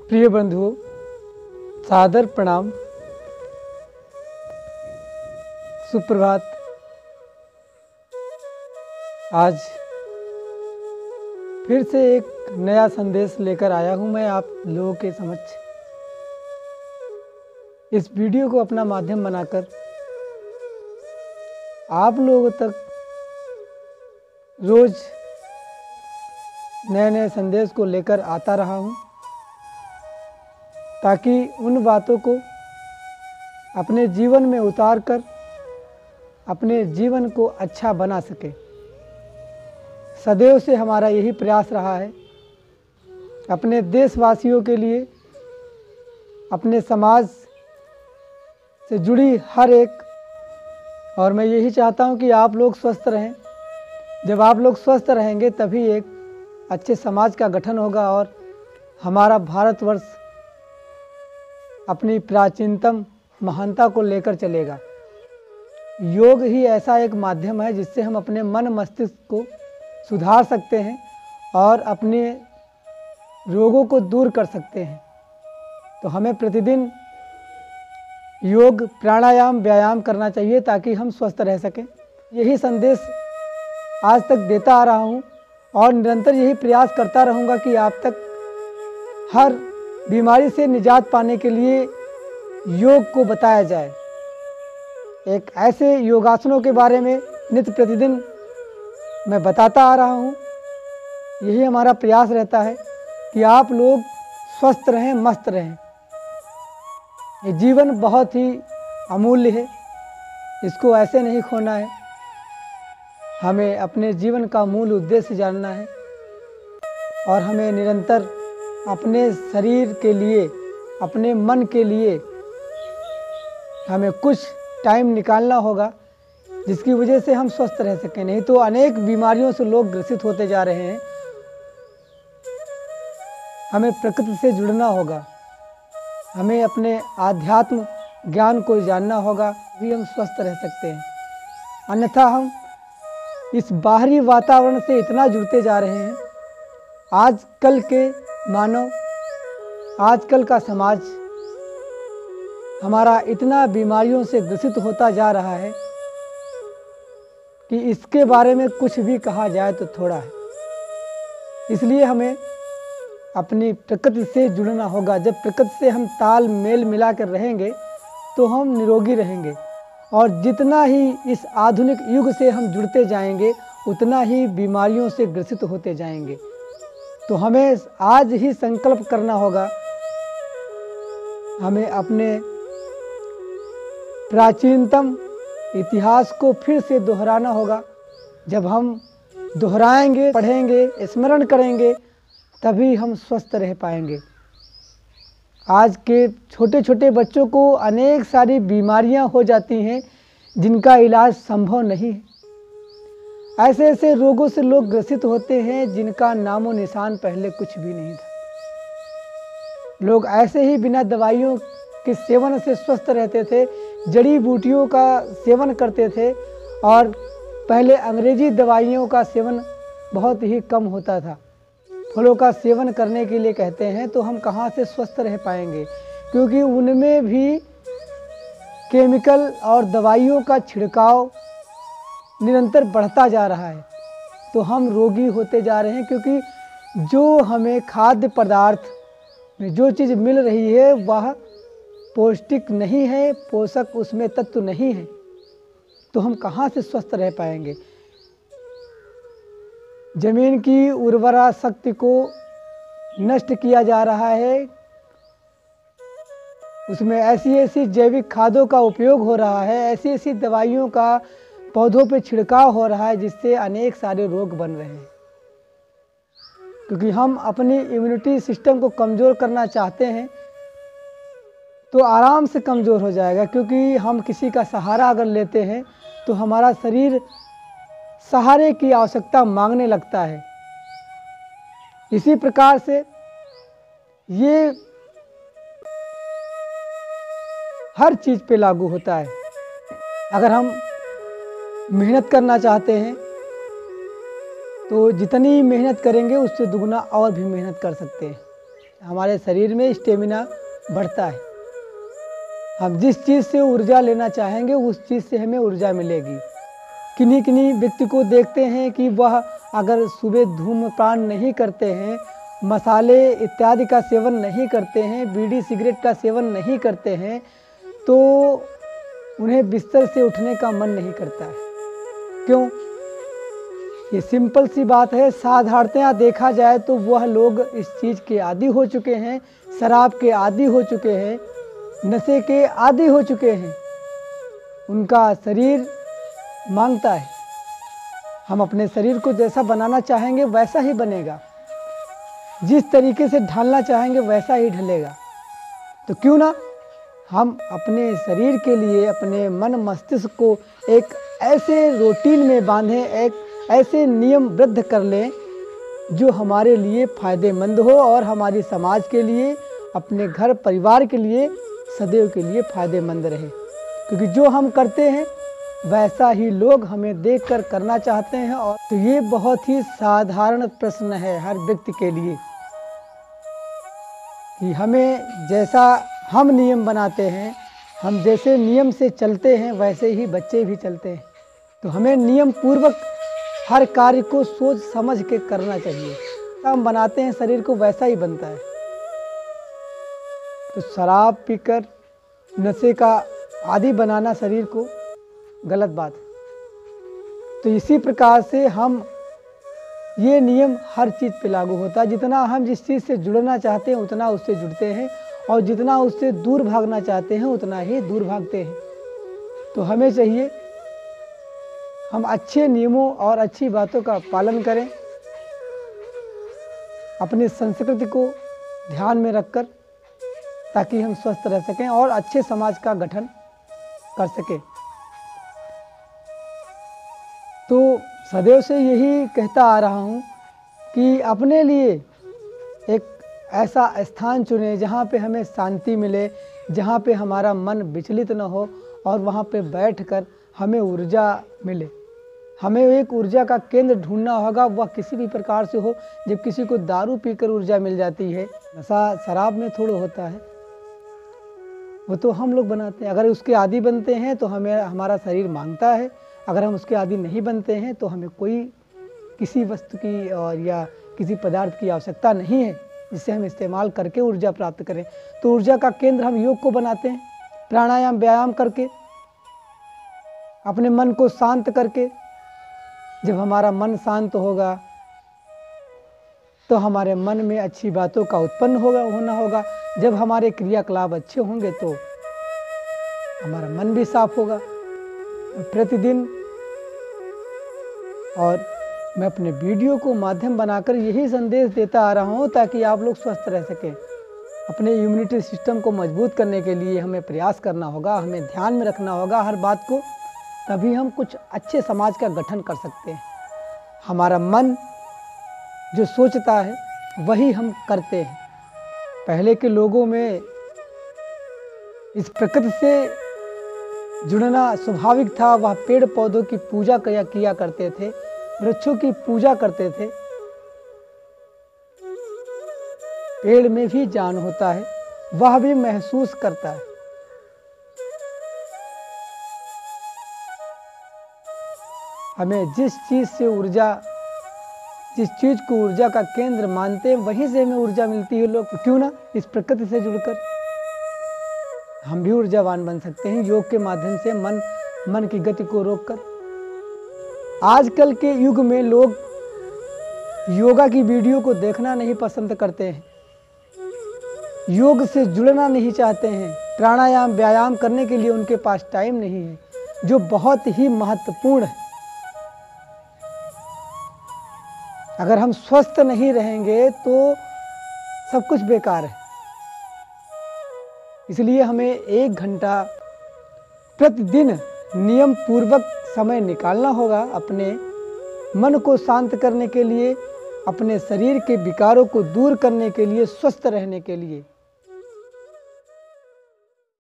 प्रिय बंधुओं, सादर प्रणाम, सुप्रभात। आज फिर से एक नया संदेश लेकर आया हूं मैं आप लोगों के समक्ष। इस वीडियो को अपना माध्यम बनाकर आप लोगों तक रोज नए नए संदेश को लेकर आता रहा हूं, ताकि उन बातों को अपने जीवन में उतार कर अपने जीवन को अच्छा बना सके। सदैव से हमारा यही प्रयास रहा है, अपने देशवासियों के लिए, अपने समाज से जुड़ी हर एक, और मैं यही चाहता हूं कि आप लोग स्वस्थ रहें। जब आप लोग स्वस्थ रहेंगे तभी एक अच्छे समाज का गठन होगा और हमारा भारतवर्ष अपनी प्राचीनतम महानता को लेकर चलेगा। योग ही ऐसा एक माध्यम है जिससे हम अपने मन मस्तिष्क को सुधार सकते हैं और अपने रोगों को दूर कर सकते हैं। तो हमें प्रतिदिन योग, प्राणायाम, व्यायाम करना चाहिए ताकि हम स्वस्थ रह सकें। यही संदेश आज तक देता आ रहा हूँ और निरंतर यही प्रयास करता रहूँगा कि आप तक हर बीमारी से निजात पाने के लिए योग को बताया जाए। एक ऐसे योगासनों के बारे में नित्य प्रतिदिन मैं बताता आ रहा हूँ। यही हमारा प्रयास रहता है कि आप लोग स्वस्थ रहें, मस्त रहें। ये जीवन बहुत ही अमूल्य है, इसको ऐसे नहीं खोना है। हमें अपने जीवन का मूल उद्देश्य जानना है और हमें निरंतर अपने शरीर के लिए, अपने मन के लिए हमें कुछ टाइम निकालना होगा, जिसकी वजह से हम स्वस्थ रह सकें। नहीं तो अनेक बीमारियों से लोग ग्रसित होते जा रहे हैं। हमें प्रकृति से जुड़ना होगा, हमें अपने आध्यात्म ज्ञान को जानना होगा, भी हम स्वस्थ रह सकते हैं। अन्यथा हम इस बाहरी वातावरण से इतना जुड़ते जा रहे हैं। आजकल के मानव, आजकल का समाज हमारा इतना बीमारियों से ग्रसित होता जा रहा है कि इसके बारे में कुछ भी कहा जाए तो थोड़ा है। इसलिए हमें अपनी प्रकृति से जुड़ना होगा। जब प्रकृति से हम ताल मेल मिला कर रहेंगे तो हम निरोगी रहेंगे, और जितना ही इस आधुनिक युग से हम जुड़ते जाएंगे उतना ही बीमारियों से ग्रसित होते जाएंगे। तो हमें आज ही संकल्प करना होगा, हमें अपने प्राचीनतम इतिहास को फिर से दोहराना होगा। जब हम दोहराएंगे, पढ़ेंगे, स्मरण करेंगे, तभी हम स्वस्थ रह पाएंगे। आज के छोटे छोटे बच्चों को अनेक सारी बीमारियां हो जाती हैं जिनका इलाज संभव नहीं है। ऐसे ऐसे रोगों से लोग ग्रसित होते हैं जिनका नामो निशान पहले कुछ भी नहीं था। लोग ऐसे ही बिना दवाइयों के सेवन से स्वस्थ रहते थे, जड़ी बूटियों का सेवन करते थे, और पहले अंग्रेजी दवाइयों का सेवन बहुत ही कम होता था। फलों का सेवन करने के लिए कहते हैं, तो हम कहाँ से स्वस्थ रह पाएंगे, क्योंकि उनमें भी केमिकल और दवाइयों का छिड़काव निरंतर बढ़ता जा रहा है। तो हम रोगी होते जा रहे हैं, क्योंकि जो हमें खाद्य पदार्थ में जो चीज़ मिल रही है वह पौष्टिक नहीं है, पोषक उसमें तत्व नहीं है। तो हम कहाँ से स्वस्थ रह पाएंगे। जमीन की उर्वरा शक्ति को नष्ट किया जा रहा है, उसमें ऐसी ऐसी जैविक खादों का उपयोग हो रहा है, ऐसी ऐसी दवाइयों का पौधों पे छिड़काव हो रहा है, जिससे अनेक सारे रोग बन रहे हैं। क्योंकि हम अपनी इम्यूनिटी सिस्टम को कमज़ोर करना चाहते हैं तो आराम से कमज़ोर हो जाएगा, क्योंकि हम किसी का सहारा अगर लेते हैं तो हमारा शरीर सहारे की आवश्यकता मांगने लगता है। इसी प्रकार से ये हर चीज़ पे लागू होता है। अगर हम मेहनत करना चाहते हैं तो जितनी मेहनत करेंगे उससे दुगना और भी मेहनत कर सकते हैं। हमारे शरीर में स्टेमिना बढ़ता है। हम जिस चीज़ से ऊर्जा लेना चाहेंगे उस चीज़ से हमें ऊर्जा मिलेगी। किन्हीं किन्हीं व्यक्ति को देखते हैं कि वह अगर सुबह धूम्रपान नहीं करते हैं, मसाले इत्यादि का सेवन नहीं करते हैं, बीड़ी सिगरेट का सेवन नहीं करते हैं, तो उन्हें बिस्तर से उठने का मन नहीं करता है। क्यों? ये सिंपल सी बात है। साधारणतया देखा जाए तो वह लोग इस चीज़ के आदी हो चुके हैं, शराब के आदी हो चुके हैं, नशे के आदी हो चुके हैं। उनका शरीर मांगता है। हम अपने शरीर को जैसा बनाना चाहेंगे वैसा ही बनेगा, जिस तरीके से ढालना चाहेंगे वैसा ही ढलेगा। तो क्यों ना हम अपने शरीर के लिए अपने मन मस्तिष्क को एक ऐसे रूटीन में बांधें, एक ऐसे नियमबद्ध कर लें जो हमारे लिए फ़ायदेमंद हो और हमारी समाज के लिए, अपने घर परिवार के लिए सदैव के लिए फ़ायदेमंद रहे। क्योंकि जो हम करते हैं वैसा ही लोग हमें देखकर करना चाहते हैं। और तो ये बहुत ही साधारण प्रश्न है हर व्यक्ति के लिए कि हमें जैसा हम नियम बनाते हैं, हम जैसे नियम से चलते हैं वैसे ही बच्चे भी चलते हैं। तो हमें नियम पूर्वक हर कार्य को सोच समझ के करना चाहिए। हम बनाते हैं शरीर को वैसा ही बनता है। तो शराब पीकर नशे का आदी बनाना शरीर को गलत बात है। तो इसी प्रकार से हम ये नियम हर चीज़ पे लागू होता है। जितना हम जिस चीज़ से जुड़ना चाहते हैं उतना उससे जुड़ते हैं, और जितना उससे दूर भागना चाहते हैं उतना ही दूर भागते हैं। तो हमें चाहिए हम अच्छे नियमों और अच्छी बातों का पालन करें, अपनी संस्कृति को ध्यान में रखकर, ताकि हम स्वस्थ रह सकें और अच्छे समाज का गठन कर सकें। तो सदैव से यही कहता आ रहा हूँ कि अपने लिए एक ऐसा स्थान चुनें जहाँ पे हमें शांति मिले, जहाँ पे हमारा मन विचलित न हो, और वहाँ पे बैठकर हमें ऊर्जा मिले। हमें एक ऊर्जा का केंद्र ढूंढना होगा, वह किसी भी प्रकार से हो। जब किसी को दारू पीकर ऊर्जा मिल जाती है, नशा शराब में थोड़ा होता है, वो तो हम लोग बनाते हैं। अगर उसके आदी बनते हैं तो हमें हमारा शरीर मांगता है, अगर हम उसके आदी नहीं बनते हैं तो हमें कोई किसी वस्तु की और या किसी पदार्थ की आवश्यकता नहीं है जिससे हम इस्तेमाल करके ऊर्जा प्राप्त करें। तो ऊर्जा का केंद्र हम योग को बनाते हैं, प्राणायाम व्यायाम करके, अपने मन को शांत करके। जब हमारा मन शांत होगा तो हमारे मन में अच्छी बातों का उत्पन्न होना होगा। जब हमारे क्रियाकलाप अच्छे होंगे तो हमारा मन भी साफ होगा। प्रतिदिन और मैं अपने वीडियो को माध्यम बनाकर यही संदेश देता आ रहा हूँ ताकि आप लोग स्वस्थ रह सकें। अपने इम्यूनिटी सिस्टम को मजबूत करने के लिए हमें प्रयास करना होगा, हमें ध्यान में रखना होगा हर बात को, तभी हम कुछ अच्छे समाज का गठन कर सकते हैं। हमारा मन जो सोचता है वही हम करते हैं। पहले के लोगों में इस प्रकृति से जुड़ना स्वाभाविक था। वह पेड़ पौधों की पूजा किया करते थे, वृक्षों की पूजा करते थे। पेड़ में भी जान होता है, वह भी महसूस करता है। हमें जिस चीज़ को ऊर्जा का केंद्र मानते हैं वहीं से हमें ऊर्जा मिलती है। लोग क्यों ना इस प्रकृति से जुड़कर हम भी ऊर्जावान बन सकते हैं योग के माध्यम से, मन की गति को रोककर। आजकल के युग में लोग योगा की वीडियो को देखना नहीं पसंद करते हैं, योग से जुड़ना नहीं चाहते हैं, प्राणायाम व्यायाम करने के लिए उनके पास टाइम नहीं है, जो बहुत ही महत्वपूर्ण है। अगर हम स्वस्थ नहीं रहेंगे तो सब कुछ बेकार है। इसलिए हमें 1 घंटा प्रतिदिन नियम पूर्वक समय निकालना होगा अपने मन को शांत करने के लिए, अपने शरीर के विकारों को दूर करने के लिए, स्वस्थ रहने के लिए।